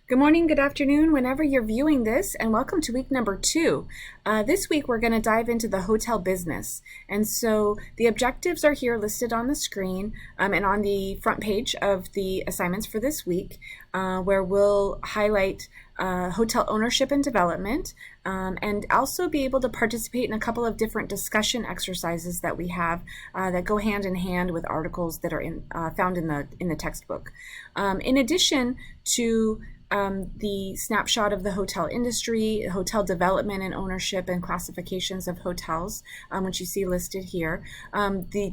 Good morning, good afternoon, whenever you're viewing this, and welcome to week number 2. This week we're going to dive into the hotel business. And so the objectives are here listed on the screen and on the front page of the assignments for this week, where we'll highlight hotel ownership and development, and also be able to participate in a couple of different discussion exercises that we have that go hand in hand with articles that are found in the textbook. In addition to the snapshot of the hotel industry, hotel development and ownership and classifications of hotels, which you see listed here. The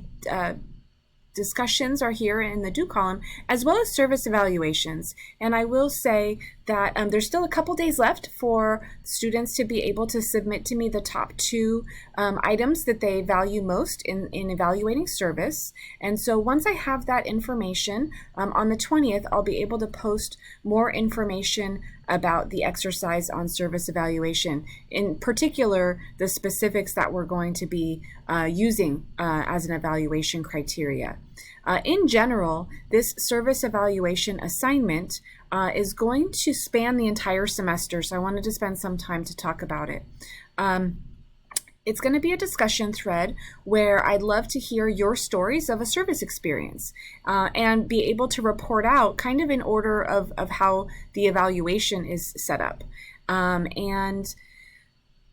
discussions are here in the do column, as well as service evaluations. And I will say that there's still a couple days left for students to be able to submit to me the top 2 items that they value most in evaluating service. And so once I have that information, on the 20th, I'll be able to post more information about the exercise on service evaluation, in particular the specifics that we're going to be using as an evaluation criteria. In general, this service evaluation assignment is going to span the entire semester, so I wanted to spend some time to talk about it. It's going to be a discussion thread where I'd love to hear your stories of a service experience and be able to report out kind of in order of how the evaluation is set up. And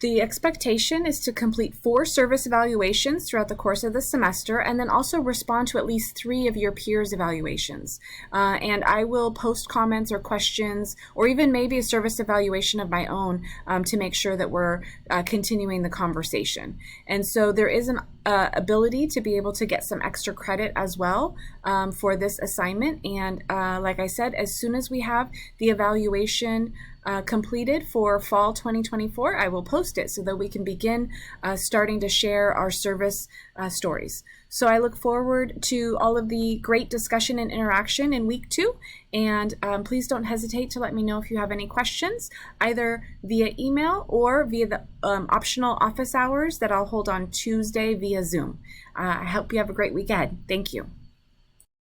the expectation is to complete 4 service evaluations throughout the course of the semester, and then also respond to at least 3 of your peers' evaluations. And I will post comments or questions, or even maybe a service evaluation of my own to make sure that we're continuing the conversation. And so there is an ability to be able to get some extra credit as well for this assignment. And like I said, as soon as we have the evaluation completed for fall 2024, I will post it so that we can begin starting to share our service stories. So I look forward to all of the great discussion and interaction in week 2, and please don't hesitate to let me know if you have any questions, either via email or via the optional office hours that I'll hold on Tuesday via Zoom. I hope you have a great week ahead. Thank you.